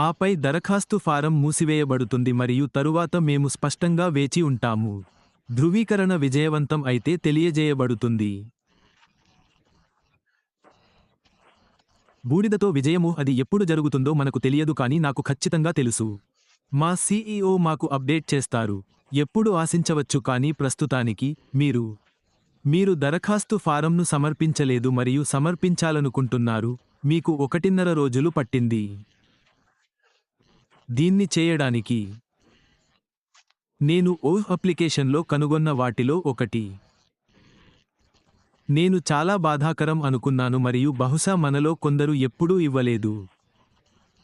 ఆపై దరఖాస్తు ఫారం మూసివేయబడుతుంది మరియు తరువాత మేము స్పష్టంగా వేచి ఉంటాము. ధృవీకరణ విజయవంతం అయితే తెలియజేయబడుతుంది. బూడిదతో విజయము అది ఎప్పుడు జరుగుతుందో మనకు తెలియదు, కానీ నాకు ఖచ్చితంగా తెలుసు. మా సీఈఓ మాకు అప్డేట్ చేస్తారు. ఎప్పుడు ఆశించవచ్చు, కానీ ప్రస్తుతానికి మీరు దరఖాస్తు ఫారంను సమర్పించలేదు మరియు సమర్పించాలనుకుంటున్నారు. మీకు 1.5 రోజులు పట్టింది. దీన్ని చేయడానికి నేను అప్లికేషన్లో కనుగొన్న వాటిలో ఒకటి. నేను చాలా బాధాకరం అనుకున్నాను మరియు బహుశా మనలో కొందరు ఎప్పుడూ ఇవ్వలేదు.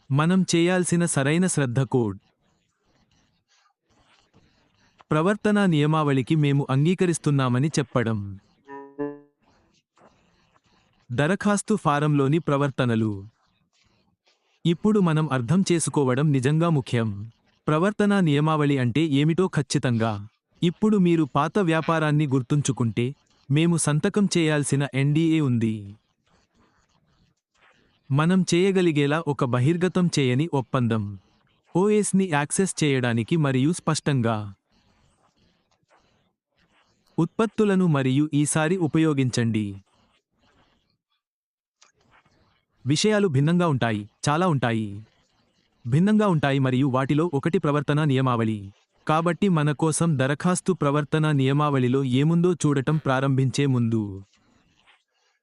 మనం చేయాల్సిన సరైన శ్రద్ధ కోడ్. ప్రవర్తనా నియమావళికి మేము అంగీకరిస్తున్నామని చెప్పడం. దరఖాస్తు ఫారంలోని ప్రవర్తనలు. ఇప్పుడు మనం అర్థం చేసుకోవడం నిజంగా ముఖ్యం. ప్రవర్తనా నియమావళి అంటే ఏమిటో ఖచ్చితంగా. ఇప్పుడు మీరు పాత వ్యాపారాన్ని గుర్తుంచుకుంటే, మేము సంతకం చేయాల్సిన ఎన్డీఏ ఉంది. మనం చేయగలిగేలా ఒక బహిర్గతం చేయని ఒప్పందం. ఓఎస్ని యాక్సెస్ చేయడానికి మరియు స్పష్టంగా ఉత్పత్తులను మరియు ఈసారి ఉపయోగించండి. విషయాలు భిన్నంగా ఉంటాయి, చాలా ఉంటాయి. భిన్నంగా ఉంటాయి మరియు వాటిలో ఒకటి ప్రవర్తనా నియమావళి. కాబట్టి మన కోసం దరఖాస్తు ప్రవర్తనా నియమావళిలో ఏముందో చూడటం ప్రారంభించే ముందు,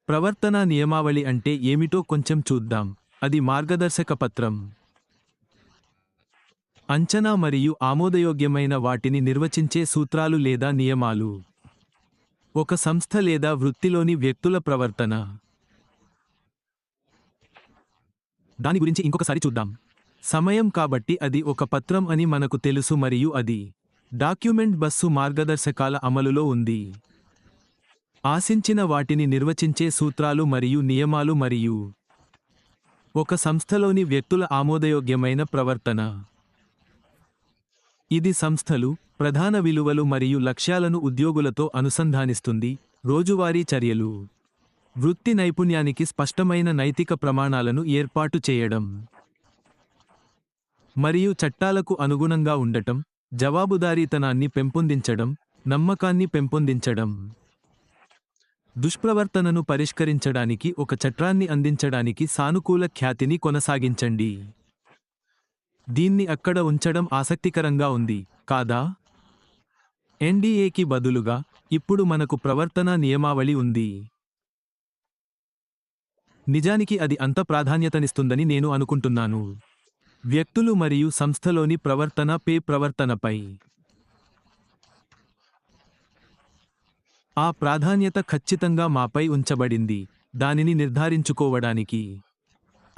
ప్రవర్తనా నియమావళి అంటే ఏమిటో కొంచెం చూద్దాం. అది మార్గదర్శక పత్రం. అంచనా మరియు ఆమోదయోగ్యమైన వాటిని నిర్వచించే సూత్రాలు లేదా నియమాలు. ఒక సంస్థ లేదా వృత్తిలోని వ్యక్తుల ప్రవర్తన. దాని గురించి ఇంకొకసారి చూద్దాం. సమయం కాబట్టి అది ఒక పత్రం అని మనకు తెలుసు మరియు అది డాక్యుమెంట్ బస్సు మార్గదర్శకాల అమలులో ఉంది. ఆశించిన వాటిని నిర్వచించే సూత్రాలు మరియు నియమాలు మరియు ఒక సంస్థలోని వ్యక్తుల ఆమోదయోగ్యమైన ప్రవర్తన. ఇది సంస్థలు, ప్రధాన విలువలు మరియు లక్ష్యాలను ఉద్యోగులతో అనుసంధానిస్తుంది. రోజువారీ చర్యలు. వృత్తి నైపుణ్యానికి స్పష్టమైన నైతిక ప్రమాణాలను ఏర్పాటు చేయడం మరియు చట్టాలకు అనుగుణంగా ఉండటం. జవాబుదారీతనాన్ని పెంపొందించడం, నమ్మకాన్ని పెంపొందించడం. దుష్ప్రవర్తనను పరిష్కరించడానికి ఒక చట్రాన్ని అందించడానికి సానుకూల ఖ్యాతిని కొనసాగించండి. దీన్ని అక్కడ ఉంచడం ఆసక్తికరంగా ఉంది, కాదా? ఎన్డీఏకి బదులుగా ఇప్పుడు మనకు ప్రవర్తనా నియమావళి ఉంది. నిజానికి అది అంత ప్రాధాన్యతనిస్తుందని నేను అనుకుంటున్నాను. వ్యక్తులు మరియు సంస్థలోని ప్రవర్తనపై. ఆ ప్రాధాన్యత ఖచ్చితంగా మాపై ఉంచబడింది, దానిని నిర్ధారించుకోవడానికి.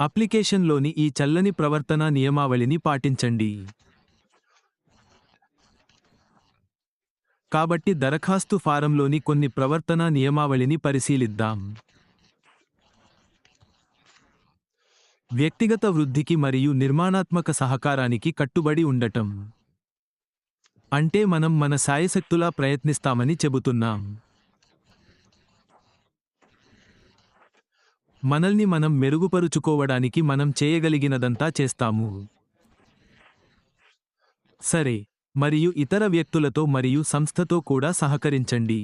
అప్లికేషన్లోని ఈ చల్లని ప్రవర్తనా నియమావళిని పాటించండి. కాబట్టి దరఖాస్తు ఫారంలోని కొన్ని ప్రవర్తనా నియమావళిని పరిశీలిద్దాం. వ్యక్తిగత వృద్ధికి మరియు నిర్మాణాత్మక సహకారానికి కట్టుబడి ఉండటం. అంటే మనం మన శాయశక్తులా ప్రయత్నిస్తామని చెబుతున్నాం. మనల్ని మనం మెరుగుపరుచుకోవడానికి మనం చేయగలిగినదంతా చేస్తాము. సరే, మరియు ఇతర వ్యక్తులతో మరియు సంస్థతో కూడా సహకరించండి.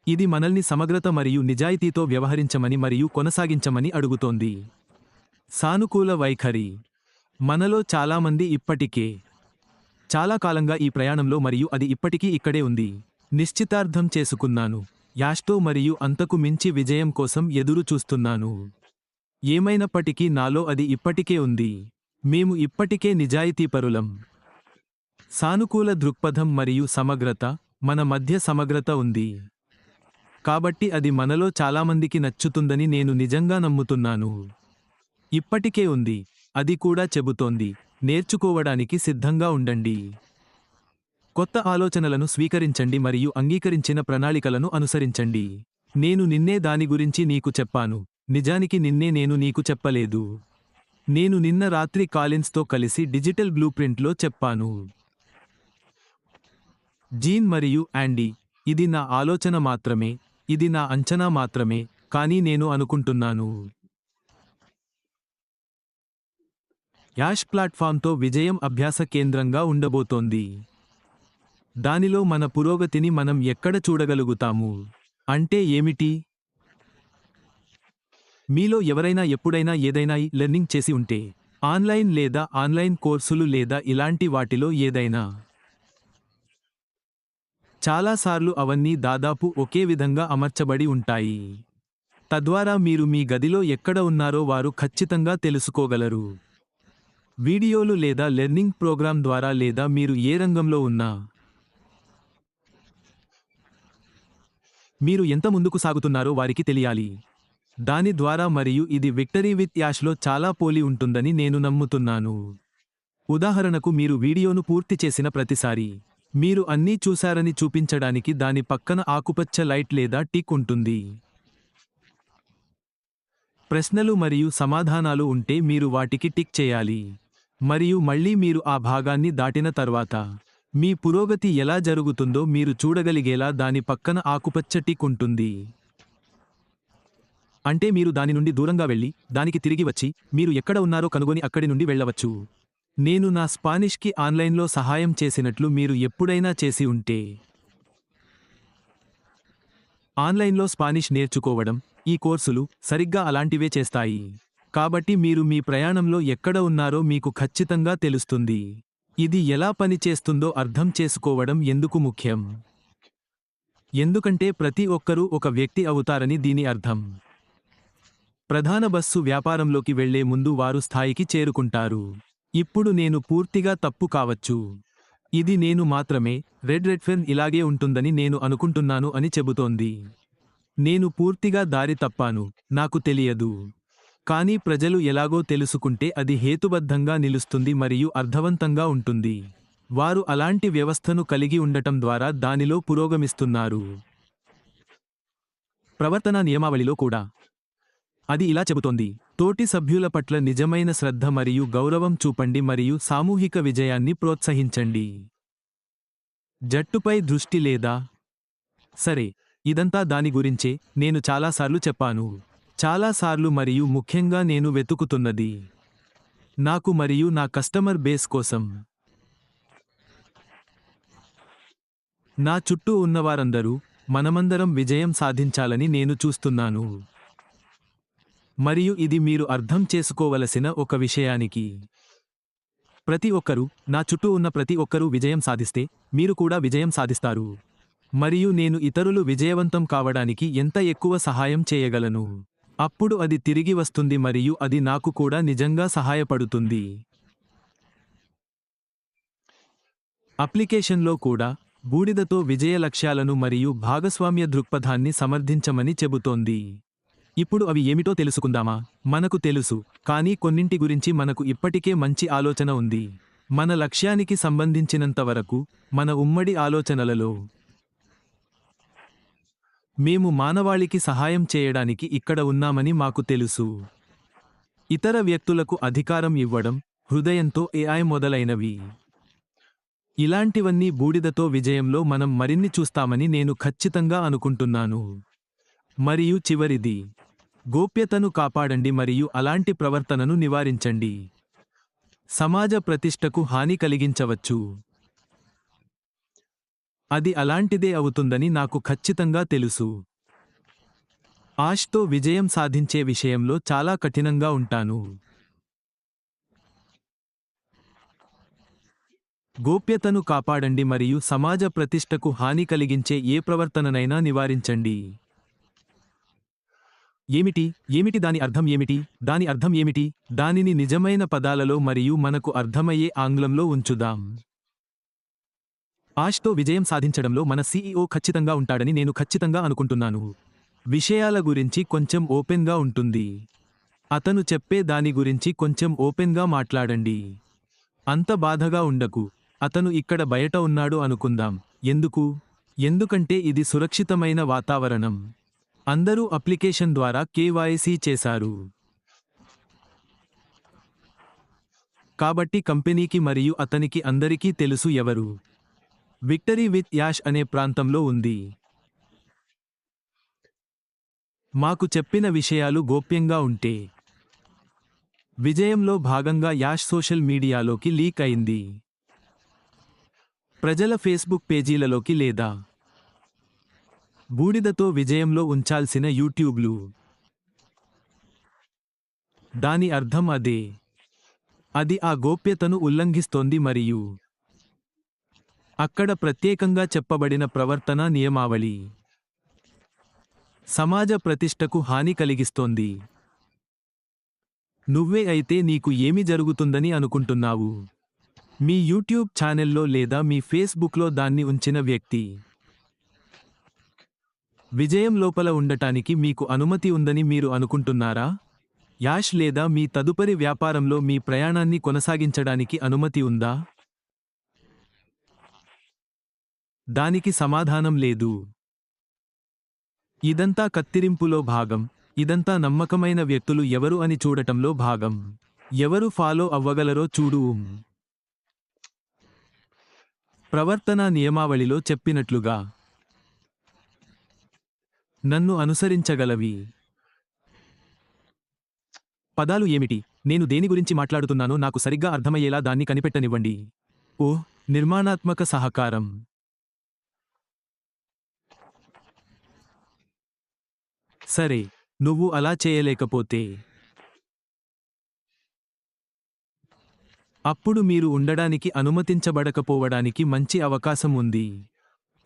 ఇది మనల్ని సమగ్రత మరియు నిజాయితీతో వ్యవహరించమని మరియు కొనసాగించమని అడుగుతోంది. సానుకూల వైఖరి. మనలో చాలామంది ఇప్పటికే చాలా కాలంగా ఈ ప్రయాణంలో మరియు అది ఇప్పటికీ ఇక్కడే ఉంది. నిశ్చితార్థం చేసుకున్నాను. యాష్తో మరియు అంతకు మించి విజయం కోసం ఎదురు చూస్తున్నాను. ఏమైనప్పటికీ నాలో అది ఇప్పటికే ఉంది. మేము ఇప్పటికే నిజాయితీపరులం. సానుకూల దృక్పథం మరియు సమగ్రత. మన మధ్య సమగ్రత ఉంది. కాబట్టి అది మనలో చాలామందికి నచ్చుతుందని నేను నిజంగా నమ్ముతున్నాను. ఇప్పటికే ఉంది. అది కూడా చెబుతోంది, నేర్చుకోవడానికి సిద్ధంగా ఉండండి. కొత్త ఆలోచనలను స్వీకరించండి మరియు అంగీకరించిన ప్రణాళికలను అనుసరించండి. నేను నిన్నే దాని గురించి నీకు చెప్పాను. నిజానికి నిన్నే నేను నీకు చెప్పలేదు. నేను నిన్న రాత్రి కాలిన్స్తో కలిసి డిజిటల్ బ్లూప్రింట్లో చెప్పాను. జీన్ మరియు యాండీ, ఇది నా ఆలోచన మాత్రమే, ఇది నా అంచనా మాత్రమే, కానీ నేను అనుకుంటున్నాను యాష్ ప్లాట్ఫామ్తో విజయం అభ్యాస కేంద్రంగా ఉండబోతోంది. దానిలో మన పురోగతిని మనం ఎక్కడ చూడగలుగుతాము? అంటే ఏమిటి? మీలో ఎవరైనా ఎప్పుడైనా ఏదైనా లెర్నింగ్ చేసి ఉంటే, ఆన్లైన్ లేదా ఆన్లైన్ కోర్సులు లేదా ఇలాంటి వాటిలో ఏదైనా, చాలాసార్లు అవన్నీ దాదాపు ఒకే విధంగా అమర్చబడి ఉంటాయి. తద్వారా మీరు మీ గదిలో ఎక్కడ ఉన్నారో వారు ఖచ్చితంగా తెలుసుకోగలరు. వీడియోలు లేదా లెర్నింగ్ ప్రోగ్రామ్ ద్వారా లేదా మీరు ఏ రంగంలో ఉన్నా, మీరు ఎంత ముందుకు సాగుతున్నారో వారికి తెలియాలి. దాని ద్వారా మరియు ఇది విక్టరీ విత్ యాష్లో చాలా పోలి ఉంటుందని నేను నమ్ముతున్నాను. ఉదాహరణకు మీరు వీడియోను పూర్తి చేసిన ప్రతిసారీ, మీరు అన్నీ చూశారని చూపించడానికి దాని పక్కన ఆకుపచ్చ లైట్ లేదా టిక్ ఉంటుంది. ప్రశ్నలు మరియు సమాధానాలు ఉంటే మీరు వాటికి టిక్ చేయాలి. మరియు మళ్ళీ మీరు ఆ భాగాన్ని దాటిన తర్వాత, మీ పురోగతి ఎలా జరుగుతుందో మీరు చూడగలిగేలా దాని పక్కన ఆకుపచ్చ టిక్ ఉంటుంది. అంటే మీరు దాని నుండి దూరంగా వెళ్ళి, దానికి తిరిగి వచ్చి, మీరు ఎక్కడ ఉన్నారో కనుగొని అక్కడి నుండి వెళ్ళవచ్చు. నేను నా స్పానిష్కి ఆన్లైన్లో సహాయం చేసినట్లు మీరు ఎప్పుడైనా చేసి ఉంటే, ఆన్లైన్లో స్పానిష్ నేర్చుకోవడం, ఈ కోర్సులు సరిగ్గా అలాంటివే చేస్తాయి. కాబట్టి మీరు మీ ప్రయాణంలో ఎక్కడ ఉన్నారో మీకు ఖచ్చితంగా తెలుస్తుంది. ఇది ఎలా పనిచేస్తుందో అర్థం చేసుకోవడం ఎందుకు ముఖ్యం? ఎందుకంటే ప్రతి ఒక్కరూ ఒక వ్యక్తి అవుతారని దీని అర్థం. ప్రధాన బస్సు వ్యాపారంలోకి వెళ్లే ముందు వారు స్థాయికి చేరుకుంటారు. ఇప్పుడు నేను పూర్తిగా తప్పు కావచ్చు. ఇది నేను మాత్రమే, రెడ్ఫెర్న్ ఇలాగే ఉంటుందని నేను అనుకుంటున్నాను అని చెబుతోంది. నేను పూర్తిగా దారి తప్పాను, నాకు తెలియదు. కానీ ప్రజలు ఎలాగో తెలుసుకుంటే అది హేతుబద్ధంగా నిలుస్తుంది మరియు అర్థవంతంగా ఉంటుంది. వారు అలాంటి వ్యవస్థను కలిగి ఉండటం ద్వారా దానిలో పురోగమిస్తున్నారు. ప్రవర్తనా నియమావళిలో కూడా అది ఇలా చెబుతోంది: తోటి సభ్యుల పట్ల నిజమైన శ్రద్ధ మరియు గౌరవం చూపండి మరియు సామూహిక విజయాన్ని ప్రోత్సహించండి. జట్టుపై దృష్టి లేదా? సరే, ఇదంతా దాని గురించే. నేను చాలాసార్లు చెప్పాను. చాలాసార్లు మరియు ముఖ్యంగా నేను వెతుకుతున్నది నాకు మరియు నా కస్టమర్ బేస్ కోసం. నా చుట్టూ ఉన్నవారందరూ, మనమందరం విజయం సాధించాలని నేను చూస్తున్నాను. మరియు ఇది మీరు అర్థం చేసుకోవలసిన ఒక విషయానికి. ప్రతి ఒక్కరూ, నా చుట్టూ ఉన్న ప్రతి ఒక్కరూ విజయం సాధిస్తే, మీరు కూడా విజయం సాధిస్తారు. మరియు నేను ఇతరులు విజయవంతం కావడానికి ఎంత ఎక్కువ సహాయం చేయగలను, అప్పుడు అది తిరిగి వస్తుంది మరియు అది నాకు కూడా నిజంగా సహాయపడుతుంది. అప్లికేషన్లో కూడా, బూడిదతో విజయ లక్ష్యాలను మరియు భాగస్వామ్య దృక్పథాన్ని సమర్థించమని చెబుతోంది. ఇప్పుడు అవి ఏమిటో తెలుసుకుందామా? మనకు తెలుసు, కానీ కొన్నింటి గురించి మనకు ఇప్పటికే మంచి ఆలోచన ఉంది. మన లక్ష్యానికి సంబంధించినంతవరకు, మన ఉమ్మడి ఆలోచనలలో, మేము మానవాళికి సహాయం చేయడానికి ఇక్కడ ఉన్నామని మాకు తెలుసు. ఇతర వ్యక్తులకు అధికారం ఇవ్వడం, హృదయంతో AI మొదలైనవి. ఇలాంటివన్నీ బూడిదతో విజయంలో మనం మరిన్ని చూస్తామని నేను ఖచ్చితంగా అనుకుంటున్నాను. మరియు చివరిది, గోప్యతను కాపాడండి మరియు అలాంటి ప్రవర్తనను నివారించండి. సమాజ ప్రతిష్టకు హాని కలిగించవచ్చు. అది అలాంటిదే అవుతుందని నాకు ఖచ్చితంగా తెలుసు. ఆష్తో విజయం సాధించే విషయంలో చాలా కఠినంగా ఉంటాను. గోప్యతను కాపాడండి మరియు సమాజ ప్రతిష్టకు హాని కలిగించే ఏ ప్రవర్తననైనా నివారించండి. ఏమిటి? ఏమిటి దాని అర్థం ఏమిటి? దాని అర్థం ఏమిటి? దానిని నిజమైన పదాలలో మరియు మనకు అర్థమయ్యే ఆంగ్లంలో ఉంచుదాం. ఆష్తో విజయం సాధించడంలో మన CEO ఖచ్చితంగా ఉంటాడని నేను ఖచ్చితంగా అనుకుంటున్నాను. విషయాల గురించి కొంచెం ఓపెన్గా ఉంటుంది. అతను చెప్పే దాని గురించి కొంచెం ఓపెన్గా మాట్లాడండి. అంత బాధగా ఉండకు. అతను ఇక్కడ బయట ఉన్నాడు అనుకుందాం. ఎందుకు? ఎందుకంటే ఇది సురక్షితమైన వాతావరణం. అందరూ అప్లికేషన్ ద్వారా KYC చేశారు. కాబట్టి కంపెనీకి మరియు అతనికి అందరికీ తెలుసు ఎవరు విక్టరీ విత్ యాష్ అనే ప్రాంతంలో ఉంది. మాకు చెప్పిన విషయాలు గోప్యంగా ఉంటే, విజయంలో భాగంగా యాష్ సోషల్ మీడియాలోకి లీక్ అయింది. ప్రజల ఫేస్బుక్ పేజీలలోకి లేదా బూడిదతో విజయంలో ఉంచాల్సిన యూట్యూబ్లు. దాని అర్థం అదే. అది ఆ గోప్యతను ఉల్లంఘిస్తోంది మరియు అక్కడ ప్రత్యేకంగా చెప్పబడిన ప్రవర్తనా నియమావళి సమాజ ప్రతిష్టకు హాని కలిగిస్తోంది. నువ్వే అయితే నీకు ఏమి జరుగుతుందని అనుకుంటున్నావు? మీ యూట్యూబ్ ఛానెల్లో లేదా మీ ఫేస్బుక్లో దాన్ని ఉంచిన వ్యక్తి విజయం లోపల ఉండటానికి మీకు అనుమతి ఉందని మీరు అనుకుంటున్నారా? యాష్ లేదా మీ తదుపరి వ్యాపారంలో మీ ప్రయాణాన్ని కొనసాగించడానికి అనుమతి ఉందా? దానికి సమాధానం లేదు. ఇదంతా కత్తిరింపులో భాగం. ఇదంతా నమ్మకమైన వ్యక్తులు ఎవరు అని చూడటంలో భాగం. ఎవరు ఫాలో అవ్వగలరో చూడు. ప్రవర్తనా నియమావళిలో చెప్పినట్లుగా నన్ను అనుసరించగలవి పదాలు ఏమిటి? నేను దేని గురించి మాట్లాడుతున్నానో నాకు సరిగ్గా అర్థమయ్యేలా దాన్ని కనిపెట్టనివ్వండి. ఓ నిర్మాణాత్మక సహకారం. సరే, నువ్వు అలా చేయలేకపోతే అప్పుడు మీరు ఉండడానికి అనుమతించబడకపోవడానికి మంచి అవకాశం ఉంది.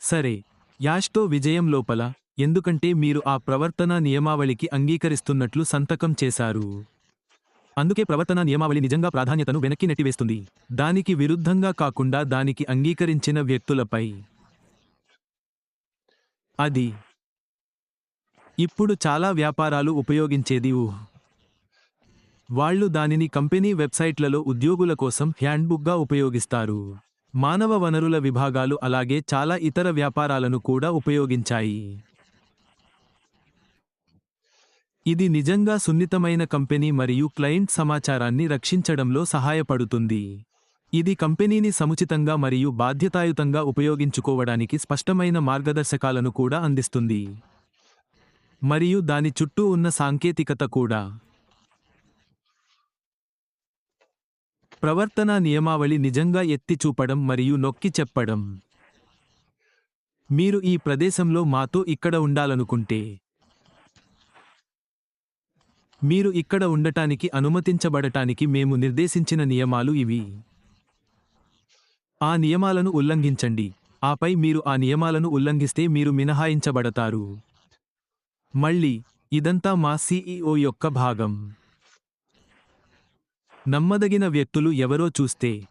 సరే, యాష్తో విజయం లోపల, ఎందుకంటే మీరు ఆ ప్రవర్తనా నియమావళికి అంగీకరిస్తున్నట్లు సంతకం చేశారు. అందుకే ప్రవర్తనా నియమావళి నిజంగా ప్రాధాన్యతను వెనక్కి నెట్టివేస్తుంది. దానికి విరుద్ధంగా కాకుండా దానికి అంగీకరించిన వ్యక్తులపై. అది ఇప్పుడు చాలా వ్యాపారాలు ఉపయోగించేది. వాళ్ళు దానిని కంపెనీ వెబ్సైట్లలో ఉద్యోగుల కోసం హ్యాండ్బుక్గా ఉపయోగిస్తారు. మానవ వనరుల విభాగాలు అలాగే చాలా ఇతర వ్యాపారాలను కూడా ఉపయోగించాయి. ఇది నిజంగా సున్నితమైన కంపెనీ మరియు క్లయింట్ సమాచారాన్ని రక్షించడంలో సహాయపడుతుంది. ఇది కంపెనీని సముచితంగా మరియు బాధ్యతాయుతంగా ఉపయోగించుకోవడానికి స్పష్టమైన మార్గదర్శకాలను కూడా అందిస్తుంది. మరియు దాని చుట్టూ ఉన్న సాంకేతికత కూడా. ప్రవర్తనా నియమావళి నిజంగా ఎత్తి చూపడం మరియు నొక్కి చెప్పడం. మీరు ఈ ప్రదేశంలో మాతో ఇక్కడ ఉండాలనుకుంటే మీరు ఇక్కడ ఉండటానికి అనుమతించబడటానికి మేము నిర్దేశించిన నియమాలు ఇవి. ఆ నియమాలను ఉల్లంఘించండి. ఆపై మీరు ఆ నియమాలను ఉల్లంఘిస్తే మీరు మినహాయించబడతారు. మళ్ళీ, ఇదంతా మా CEO యొక్క భాగం. నమ్మదగిన వ్యక్తులు ఎవరో చూస్తే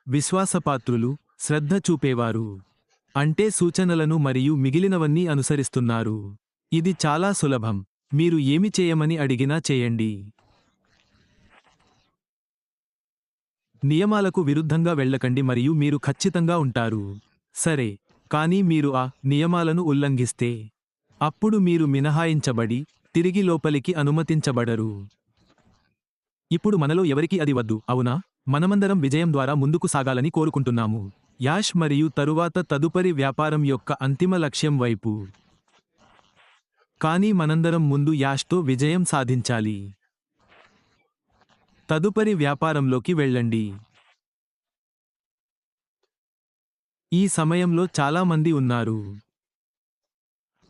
విశ్వాసపాత్రులు, శ్రద్ధ చూపేవారు. అంటే సూచనలను మరియు మిగిలినవన్నీ అనుసరిస్తున్నారు. ఇది చాలా సులభం. మీరు ఏమి చేయమని అడిగినా చేయండి. నియమాలకు విరుద్ధంగా వెళ్ళకండి మరియు మీరు ఖచ్చితంగా ఉంటారు. సరే, కానీ మీరు ఆ నియమాలను ఉల్లంఘిస్తే అప్పుడు మీరు మినహాయించబడి తిరిగి లోపలికి అనుమతించబడరు. ఇప్పుడు మనలో ఎవరికీ అది వద్దు, అవునా? మనమందరం విజయం ద్వారా ముందుకు సాగాలని కోరుకుంటున్నాము. యాష్ మరియు తరువాత తదుపరి వ్యాపారం యొక్క అంతిమ లక్ష్యం వైపు. కానీ మనందరం ముందు యాష్తో విజయం సాధించాలి. తదుపరి వ్యాపారంలోకి వెళ్ళండి. ఈ సమయంలో చాలా మంది ఉన్నారు.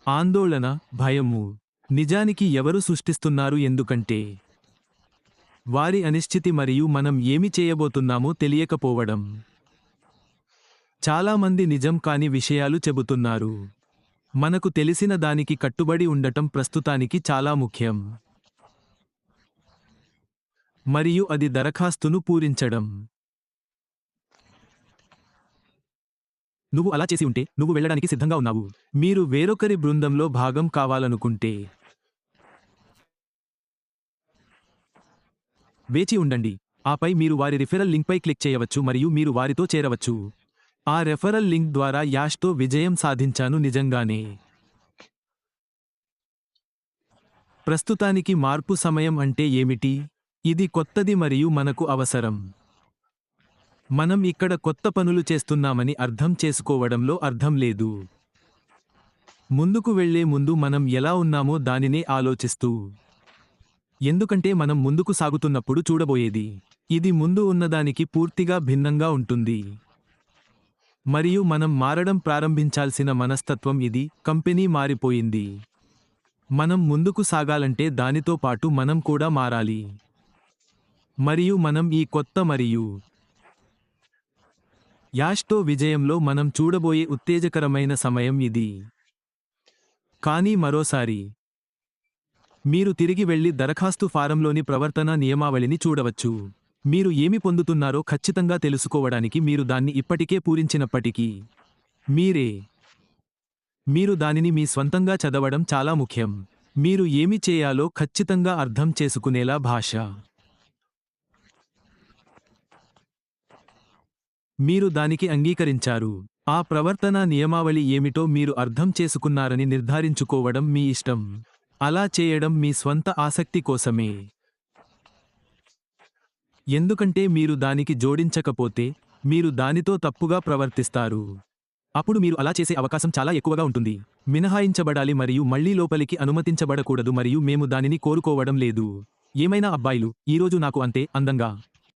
ఆందోళన, భయము. నిజానికి ఎవరు సృష్టిస్తున్నారు ఎందుకంటే వారి అనిశ్చితి మరియు మనం ఏమి చేయబోతున్నామో తెలియకపోవడం. చాలామంది నిజం కాని విషయాలు చెబుతున్నారు. మనకు తెలిసిన దానికి కట్టుబడి ఉండటం ప్రస్తుతానికి చాలా ముఖ్యం. మరియు అది దరఖాస్తును పూరించడం. నువ్వు అలా చేసి ఉంటే నువ్వు వెళ్ళడానికి సిద్ధంగా ఉన్నావు. మీరు వేరొకరి బృందంలో భాగం కావాలనుకుంటే వేచి ఉండండి. ఆపై మీరు వారి రిఫరల్ లింక్పై క్లిక్ చేయవచ్చు మరియు మీరు వారితో చేరవచ్చు. ఆ రెఫరల్ లింక్ ద్వారా యాష్తో విజయం సాధించాను నిజంగానే. ప్రస్తుతానికి మార్పు సమయం అంటే ఏమిటి? ఇది కొత్తది మరియు మనకు అవసరం. మనం ఇక్కడ కొత్త పనులు చేస్తున్నామని అర్థం చేసుకోవడంలో అర్థం లేదు. ముందుకు వెళ్లే ముందు మనం ఎలా ఉన్నామో దానినే ఆలోచిస్తూ ఎందుకంటే మనం ముందుకు సాగుతున్నప్పుడు చూడబోయేది ఇది ముందు ఉన్నదానికి పూర్తిగా భిన్నంగా ఉంటుంది. మరియు మనం మారడం ప్రారంభించాల్సిన మనస్తత్వం ఇది. కంపెనీ మారిపోయింది. మనం ముందుకు సాగాలంటే దానితో పాటు మనం కూడా మారాలి. మరియు మనం ఈ కొత్త మరియు యాష్తో విజయంలో మనం చూడబోయే ఉత్తేజకరమైన సమయం ఇది. కానీ మరోసారి మీరు తిరిగి వెళ్లి దరఖాస్తు ఫారంలోని ప్రవర్తనా నియమావళిని చూడవచ్చు. మీరు ఏమి పొందుతున్నారో ఖచ్చితంగా తెలుసుకోవడానికి మీరు దాన్ని ఇప్పటికే పూరించినప్పటికీ మీరు దానిని మీ స్వంతంగా చదవడం చాలా ముఖ్యం. మీరు ఏమి చేయాలో ఖచ్చితంగా అర్థం చేసుకునేలా భాష. మీరు దానికి అంగీకరించారు. ఆ ప్రవర్తనా నియమావళి ఏమిటో మీరు అర్థం చేసుకున్నారని నిర్ధారించుకోవడం మీ ఇష్టం. అలా చేయడం మీ స్వంత ఆసక్తి కోసమే. ఎందుకంటే మీరు దానికి జోడించకపోతే మీరు దానితో తప్పుగా ప్రవర్తిస్తారు. అప్పుడు మీరు అలా చేసే అవకాశం చాలా ఎక్కువగా ఉంటుంది. మినహాయించబడాలి మరియు మళ్లీ లోపలికి అనుమతించబడకూడదు మరియు మేము దానిని కోరుకోవడం లేదు. ఏమైనా అబ్బాయిలు ఈరోజు నాకు అంతే అందంగా